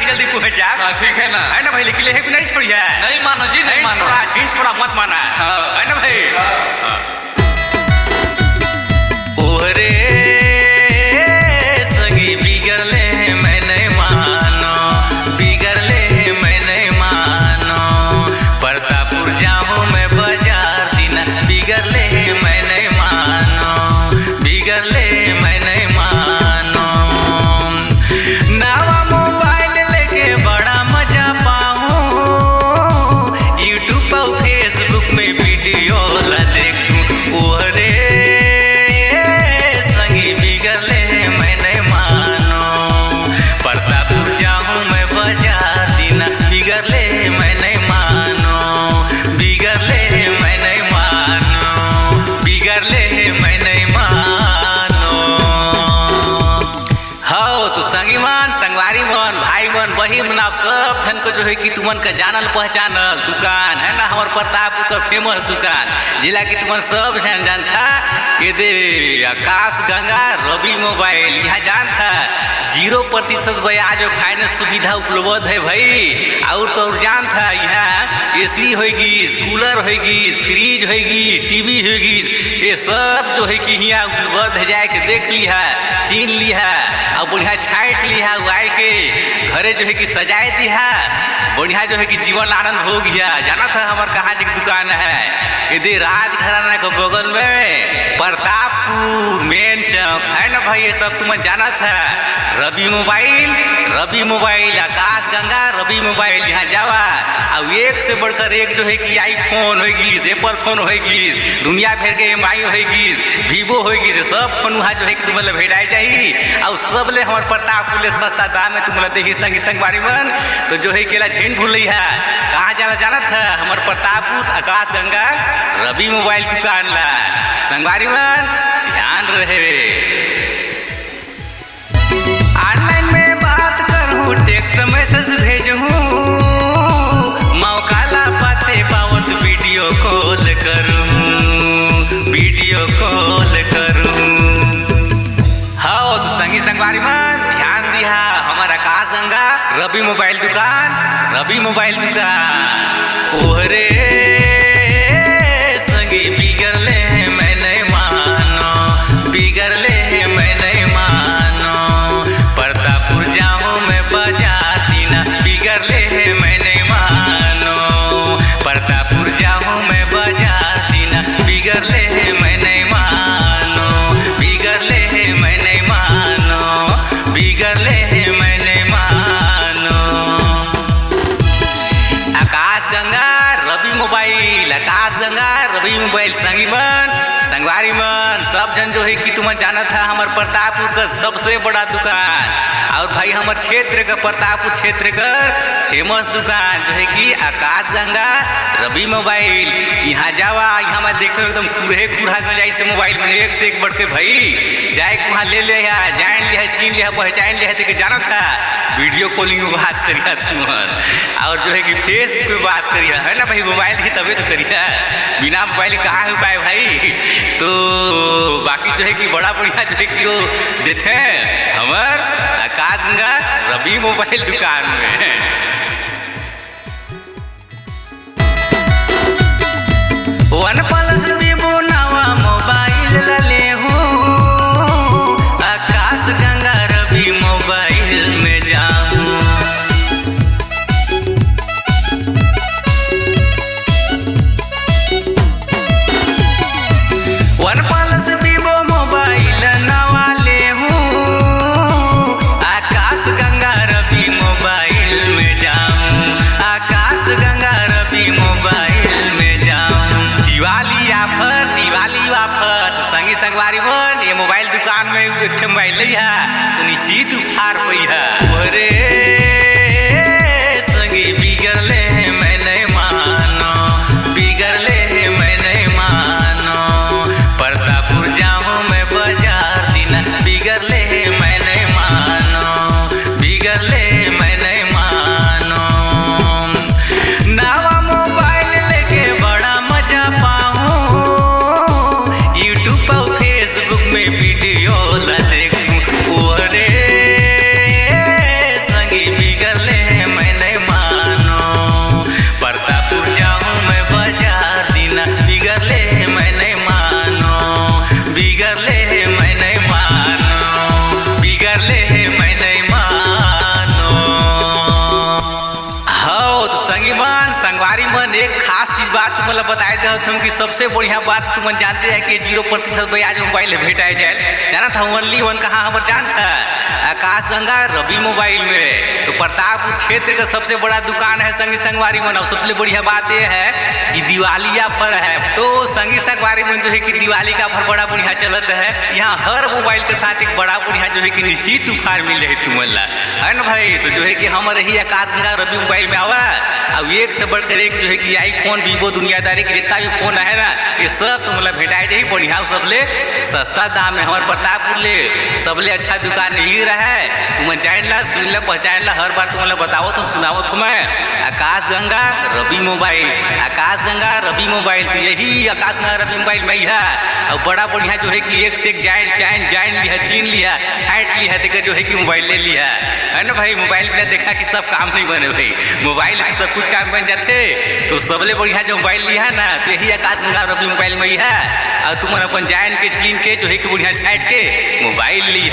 जल्दी पहुंच जा। ठीक है ना? है ना भाई, लेकिन है कि नहीं छोड़िए। नहीं मानो जी, नहीं मानो। छोड़ा मत माना, है ना भाई। ओहरे संगी बिगड़ले मैं नहीं मानो, बिगड़ले मैं नहीं मानो। प्रतापपुर जाऊँ मैं बाजार दिन, बिगड़ले मैं नहीं मानो, बिगड़ले मैं नहीं मानो। नवा मोबाइल लेके बड़ा मजा पाऊँ, यूट्यूब और फेसबुक में वीडियो ला देखूँ। ओहरे संगी बिगड़ले मैं नहीं मानो। प्रतापपुर जाऊँ मैं बाजार दिन, बिगड़ले मैं नहीं मानो, बिगड़ले मैं नहीं मानो, बिगड़ले मैं नहीं मानो। हाँ तो संगी मन, संगवारी मन, भाई मन, बहिन मन, आप सब जन को जो है कि तुमन का जानल पहचानल दुकान है ना हमार प्रतापपुर का फेमस दुकान, जिला की तुमन सब जन जानता। ये दे आकाश गंगा रवि मोबाइल, यहाँ जानता 0% ब्याज और फाइनेंस सुविधा उपलब्ध है भाई। और तो और जानता यहाँ AC होगी, कूलर होगी, फ्रिज होगी, टीवी होगी, ये सब जो है कि यहाँ उपलब्ध है। जाके देख लिहा, चीन लिहा और बढ़िया छाट लिहा, आए के घरे जो है कि सजाए दिहा, बढ़िया जो है कि जीवन आनंद हो गया। जाना था हमारे कहाँ जी दुकान है, यदि राजघराना के बगल में प्रतापपुर मेन चौक है ना भाई। ये सब तुम्हें जाना था। रवि मोबाइल, आकाश गंगा रवि मोबाइल, यहाँ जावा और एक से बढ़कर एक जो है कि आईफोन होगी, एप्पल फोन होगी, दुनिया भर के MI होगी, वीवो होगी, सब फोन वहाँ जो है कि तुम्हें भेटाई जाही। और सब ले हमारे प्रतापपुर ले सस्ता दाम में तुम्हें देखी संगवारी मन। तो जो है केला झीन भूल रही है कहाँ जाना था हमारे प्रतापपुर आकाश गंगा रवि मोबाइल दुकान ला। संगवारी मन ध्यान रहे। ऑनलाइन में बात करूँ, टेक्स्ट मैसेज भेजूँ, मौका ला पाते पावत वीडियो कॉल करूँ, वीडियो कॉल करूँ। हाँ तो संगवारी मन ध्यान दिया, हमारा आकाश गंगा रवि मोबाइल दुकान, रवि मोबाइल दुकान। ओहरे संगी बिगड़ले मैं नहीं मानो, बिगड़ले मैं नहीं मानो। प्रतापपुर जाऊँ मैं बाजार दिन, बिगड़ले मैं नहीं मानो। प्रतापपुर जाऊँ मैं बाजार दिन, बिगड़ले मैं नहीं मानो, बिगड़ले मैं नहीं मानो, बिगड़ले मैं नहीं मानो। आकाश गंगा रवि मोबाइल, आकाश गंगा रवि मोबाइल। संगी मन, संगवारी मन, सब जन जो है कि तुम्हें जाना था हमारे प्रतापपुर का सबसे बड़ा दुकान। और भाई हमारे क्षेत्र का प्रतापपुर क्षेत्र का फेमस दुकान जो है कि आकाश गंगा रवि मोबाइल। यहाँ जावा, यहाँ मैं देखो एकदम कूढ़ा गल जाए से मोबाइल में एक से एक बढ़ के भाई जाए वहाँ ले लिया, जान लिया, चीन लिया, पहचान लिया, तो जाना था वीडियो कॉलिंग में बात करिए तुम्हार, और जो है कि फेसबुक पे बात करिए, है ना भाई। मोबाइल की तबे तो करिए, बिना मोबाइल कहाँ है उपाय भाई। तो बाकी जो है कि बड़ा बढ़िया जो है कि वो देते हैं हमार आकाश गंगा रवि मोबाइल दुकान में। OnePlus Vivo नवा मोबाइल ले हूँ, आकाश गंगा रवि मोबाइल में जाऊँ। OnePlus Vivo मोबाइल नवा ले हूँ, आकाश गंगा रवि मोबाइल में जाऊँ। खास चीज बात तुम्हें बताए दे तुम कि सबसे बढ़िया बात तुम जानते हैं कि 0% ब्याज मोबाइल भेटाए जाए जाना था ओनली वन कहाँ हमारे जानता आकाशगंगा रवि मोबाइल में। तो प्रतापपुर क्षेत्र का सबसे बड़ा दुकान है संगी संगवारी मन। सबसे बढ़िया बात यह है कि दिवाली ऑफर है। तो संगी संगवारी मन जो है कि दिवाली का ऑफर बड़ा बढ़िया चलता है। यहाँ हर मोबाइल के साथ एक बड़ा बढ़िया जो है कि निश्चित ऑफर मिल रही तुम्हारा है ना भाई। तो जो है कि हमारे ही आकाशगंगा रवि मोबाइल में आवा अब एक से बढ़कर एक जो है कि आईफोन वीवो दुनियादारी के जितना भी फोन है ना ये सब तुम्हें भेटाई जाए बढ़िया सबले सस्ता दाम है। हमारे प्रतापपुर ले सबले अच्छा दुकान यही रहा है। तुम जान ला सुन ला पहचान ला हर बार तुम्हें बताओ तो सुनाओ तुम्हें आकाशगंगा रवि मोबाइल आकाशगंगा रवि मोबाइल। तो यही आकाशगंगा रवि मोबाइल में ही है और बड़ा बढ़िया जो है कि एक से एक जान लिया चीन लिया छाट लिया देखकर जो है कि मोबाइल ले लिया है ना भाई। मोबाइल में देखा कि सब काम नहीं बने भाई मोबाइल से सब कुछ काम बन जाते। तो सबले बढ़िया जो मोबाइल लिया है ना तो यही आकाशगंगा रवि मोबाइल में ही है और तुम अपन जान के चीन के जो है कि बढ़िया छाट के मोबाइल ली है।